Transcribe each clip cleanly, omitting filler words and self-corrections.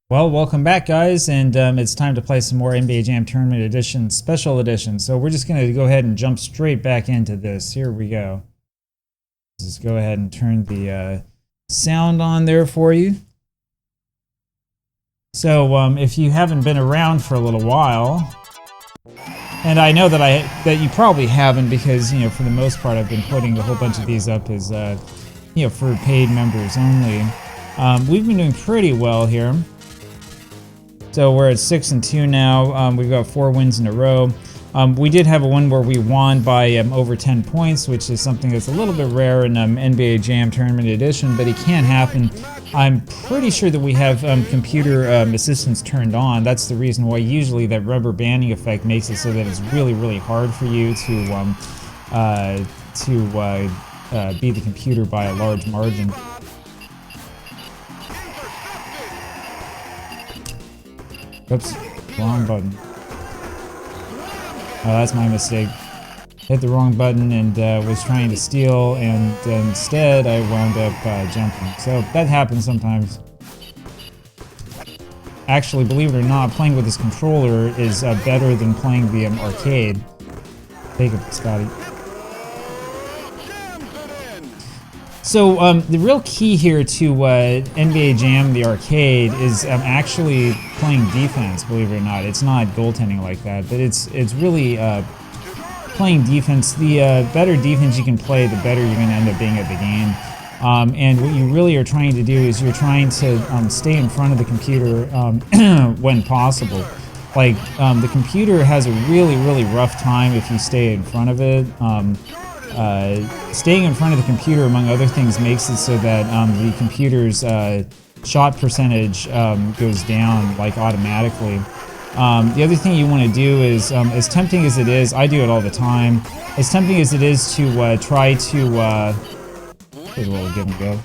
Well, welcome back, guys, and it's time to play some more NBA Jam Tournament Edition Special Edition. So we're just going to go ahead and jump straight back into this. Here we go. Just go ahead and turn the sound on there for you. So if you haven't been around for a little while, and I know that you probably haven't, because for the most part I've been putting a whole bunch of these up as for paid members only. We've been doing pretty well here. So we're at 6-2 now. We've got 4 wins in a row. We did have a one where we won by over 10 points, which is something that's a little bit rare in NBA Jam Tournament Edition, but it can happen. I'm pretty sure that we have computer assistance turned on. That's the reason why usually that rubber banding effect makes it so that it's really, really hard for you to beat the computer by a large margin. Oops, wrong button. Oh, that's my mistake. Hit the wrong button and was trying to steal, and instead I wound up jumping. So that happens sometimes. Actually, believe it or not, playing with this controller is better than playing the arcade. Take it, Scottie. So the real key here to NBA Jam, the arcade, is actually playing defense. Believe it or not, it's not goaltending like that, but it's really playing defense. The better defense you can play, the better you're going to end up being at the game. And what you really are trying to do is you're trying to stay in front of the computer when possible. Like the computer has a really, really rough time if you stay in front of it. Staying in front of the computer, among other things, makes it so that the computer's shot percentage goes down like automatically. The other thing you want to do is, as tempting as it is, I do it all the time, as tempting as it is to try to, here's a little give and go.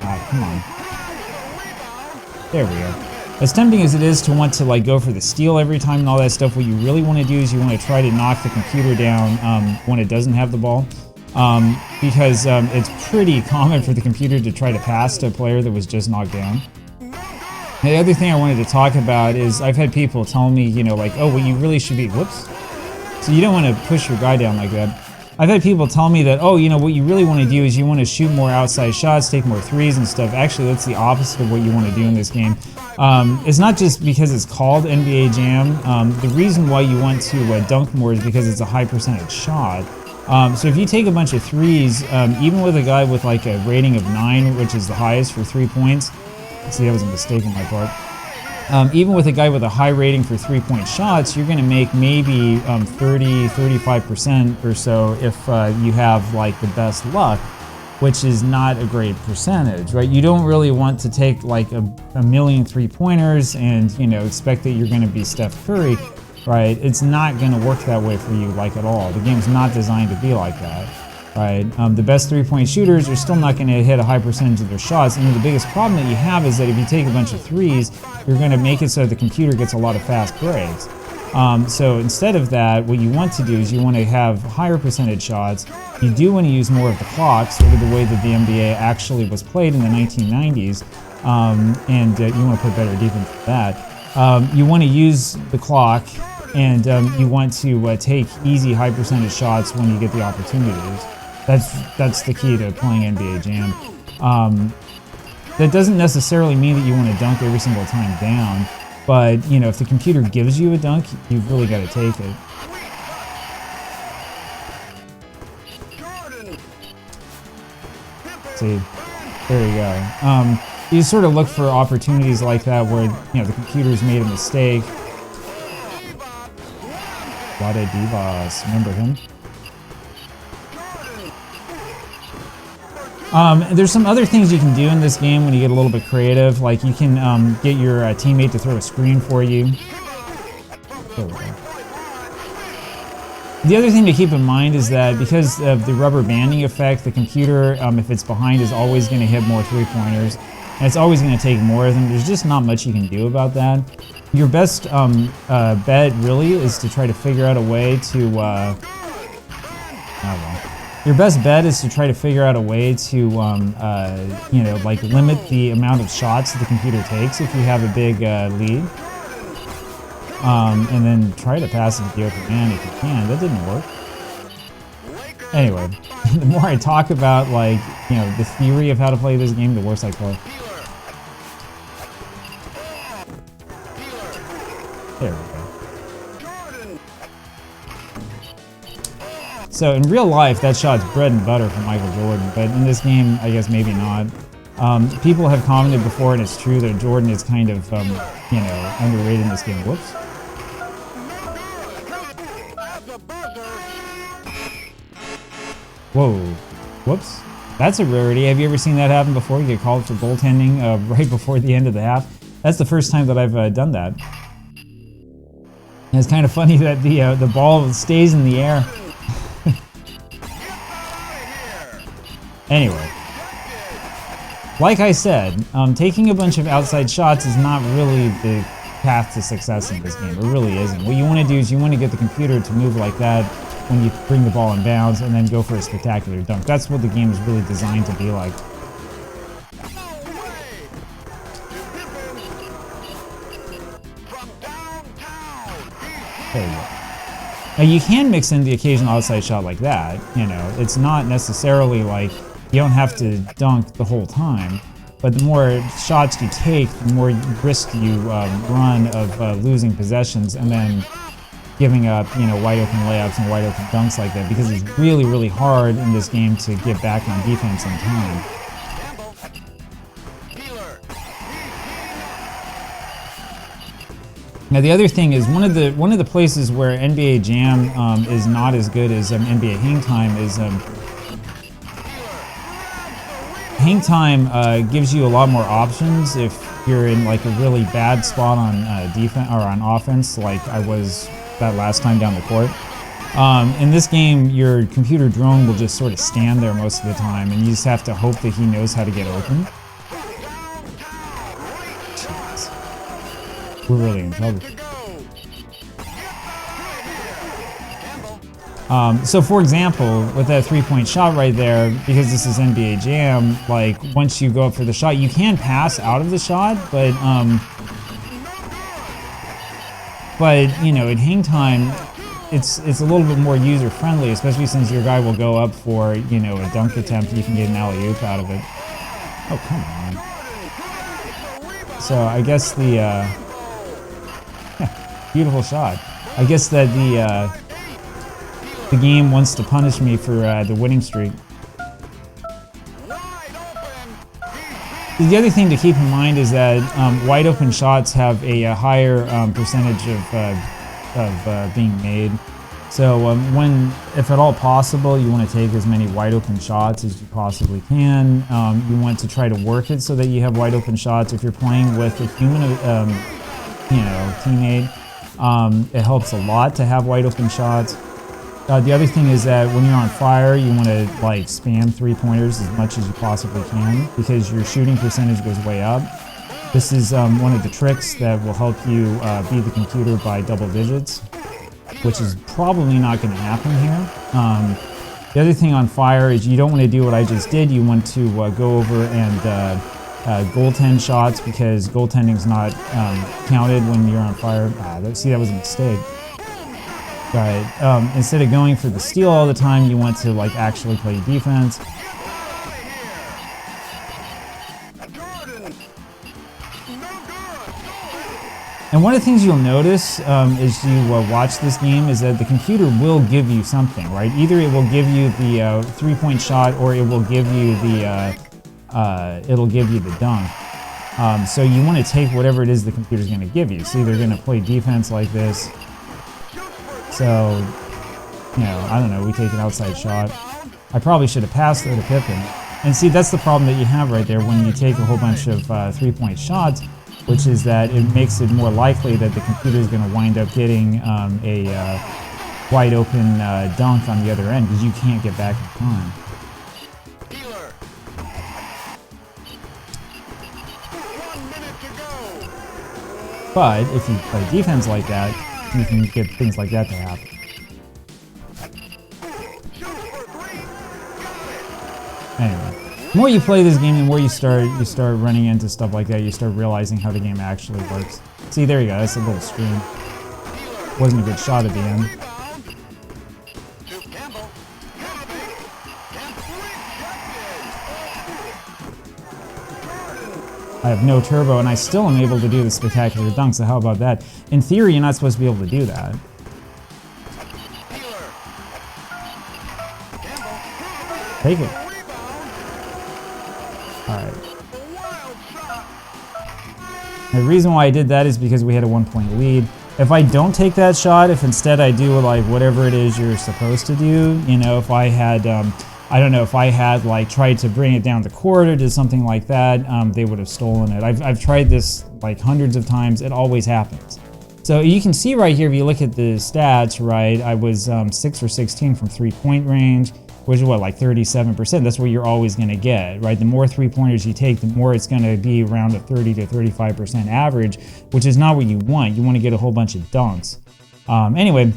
Come on. There we go. As tempting as it is to want to go for the steal every time and all that stuff, what you really want to do is you want to try to knock the computer down when it doesn't have the ball. Because it's pretty common for the computer to try to pass to a player that was just knocked down. The other thing I wanted to talk about is I've had people tell me, oh, well, you really should be, whoops. So you don't want to push your guy down like that. I've had people tell me that, oh, what you really want to do is you want to shoot more outside shots, take more threes and stuff. Actually, that's the opposite of what you want to do in this game. It's not just because it's called NBA Jam. The reason why you want to dunk more is because it's a high percentage shot. So if you take a bunch of threes, even with a guy with a rating of 9, which is the highest for 3 points, see, that was a mistake on my part. Even with a guy with a high rating for 3-point shots, you're going to make maybe 30-35% or so if you have the best luck, which is not a great percentage, right? You don't really want to take a million 3-pointers and expect that you're going to be Steph Curry. Right, it's not going to work that way for you at all. The game's not designed to be like that, right? The best 3-point shooters are still not going to hit a high percentage of their shots, and the biggest problem that you have is that if you take a bunch of threes, you're going to make it so the computer gets a lot of fast breaks. So instead of that, what you want to do is you want to have higher percentage shots. You do want to use more of the clock, sort of the way that the NBA actually was played in the 1990s, and you want to put better defense for that. You want to use the clock, and you want to take easy, high percentage shots when you get the opportunities. That's the key to playing NBA Jam. That doesn't necessarily mean that you want to dunk every single time down, but if the computer gives you a dunk, you've really got to take it. See, there you go. You sort of look for opportunities like that where the computer's made a mistake. Vlade Divas, remember him? There's some other things you can do in this game when you get a little bit creative. Like you can get your teammate to throw a screen for you. There we go. The other thing to keep in mind is that because of the rubber banding effect, the computer, if it's behind, is always going to hit more 3-pointers. And it's always going to take more of them. There's just not much you can do about that. Your best bet really is to try to figure out a way to Your best bet is to try to figure out a way to, you know, like limit the amount of shots that the computer takes if you have a big lead. And then try to pass it to the open man if you can. That didn't work. Anyway, the more I talk about, like, you know, the theory of how to play this game, the worse I play. There we go. So in real life, that shot's bread and butter for Michael Jordan, but in this game, I guess maybe not. People have commented before, and it's true, that Jordan is kind of, you know, underrated in this game. Whoops. Whoa. Whoops. That's a rarity. Have you ever seen that happen before? You get called for goaltending right before the end of the half. That's the first time that I've done that. And it's kind of funny that the ball stays in the air. Anyway. Like I said, taking a bunch of outside shots is not really the path to success in this game. It really isn't. What you want to do is you want to get the computer to move like that when you bring the ball in bounds and then go for a spectacular dunk. That's what the game is really designed to be like. There you go. Now you can mix in the occasional outside shot like that, you know. It's not necessarily like you don't have to dunk the whole time, but the more shots you take, the more risk you run of losing possessions and then giving up, you know, wide open layups and wide open dunks like that, because it's really, really hard in this game to get back on defense in time. Now the other thing is one of the places where NBA Jam is not as good as NBA Hang Time is Hang Time gives you a lot more options if you're in like a really bad spot on defense or on offense, like I was that last time down the court. In this game, your computer drone will just sort of stand there most of the time, and you just have to hope that he knows how to get open. Jeez. We're really in trouble. So for example, with that three-point shot right there, because this is NBA Jam, like once you go up for the shot, you can pass out of the shot, but you know, in Hang Time, it's a little bit more user-friendly, especially since your guy will go up for, you know, a dunk attempt. You can get an alley-oop out of it. Oh, come on. So I guess the beautiful shot. I guess that the game wants to punish me for the winning streak. The other thing to keep in mind is that wide open shots have a higher percentage of being made. So if at all possible, you want to take as many wide open shots as you possibly can. You want to try to work it so that you have wide open shots. If you're playing with a human, you know, teammate, it helps a lot to have wide open shots. The other thing is that when you're on fire, you want to like spam three-pointers as much as you possibly can, because your shooting percentage goes way up. This is one of the tricks that will help you beat the computer by double digits, which is probably not going to happen here. The other thing on fire is you don't want to do what I just did. You want to go over and goaltend shots, because goaltending's not counted when you're on fire. See, that was a mistake. But instead of going for the steal all the time, you want to like actually play defense. And one of the things you'll notice as you watch this game is that the computer will give you something, right? Either it will give you the three-point shot, or it will give you the dunk. So you want to take whatever it is the computer's going to give you. So they're going to play defense like this. So, you know, I don't know, we take an outside shot. I probably should have passed there to Pippen. And see, that's the problem that you have right there when you take a whole bunch of three-point shots, which is that it makes it more likely that the computer is going to wind up getting a wide-open dunk on the other end, because you can't get back in time. But if you play defense like that, you can get things like that to happen. The more you play this game, the more you start running into stuff like that. You start realizing how the game actually works. See, there you go. That's a little screen. Wasn't a good shot at the end. I have no turbo, and I still am able to do the spectacular dunk, so how about that? In theory, you're not supposed to be able to do that. Take it. Alright. The reason why I did that is because we had a 1-point lead. If I don't take that shot, if instead I do like whatever it is you're supposed to do, you know, if I had... I don't know, if I had like tried to bring it down the court or did something like that, they would have stolen it. I've tried this like hundreds of times. It always happens. So you can see right here, if you look at the stats, right, I was 6 for 16 from 3-point range, which is what, like 37%. That's what you're always going to get, right? The more 3-pointers you take, the more it's going to be around a 30 to 35% average, which is not what you want. You want to get a whole bunch of dunks. Anyway,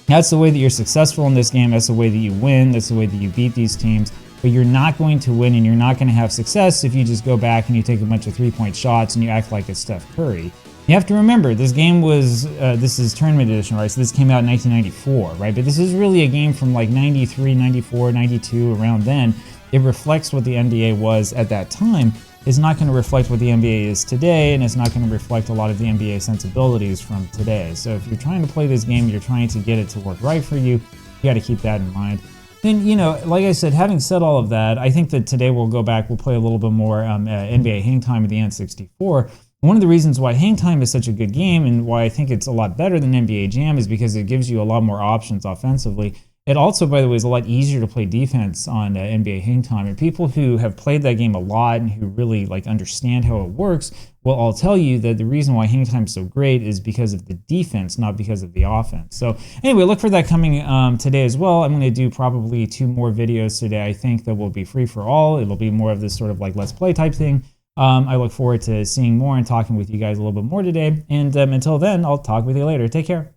that's the way that you're successful in this game. That's the way that you win. That's the way that you beat these teams. But you're not going to win and you're not going to have success if you just go back and you take a bunch of 3-point shots and you act like it's Steph Curry. You have to remember, this game was, this is Tournament Edition, right? So this came out in 1994, right? But this is really a game from like 93, 94, 92, around then. It reflects what the NBA was at that time. It's not going to reflect what the NBA is today, and it's not going to reflect a lot of the NBA sensibilities from today. So if you're trying to play this game, you're trying to get it to work right for you, you got to keep that in mind. Then, you know, like I said, having said all of that, I think that today we'll go back, we'll play a little bit more NBA Hang Time with the N64. One of the reasons why Hang Time is such a good game and why I think it's a lot better than NBA Jam is because it gives you a lot more options offensively. It also, by the way, is a lot easier to play defense on NBA Hang Time. And people who have played that game a lot and who really like understand how it works will all tell you that the reason why Hang Time is so great is because of the defense, not because of the offense. So anyway, look for that coming today as well. I'm going to do probably 2 more videos today. I think that will be free for all. It'll be more of this sort of like Let's Play type thing. I look forward to seeing more and talking with you guys a little bit more today. And until then, I'll talk with you later. Take care.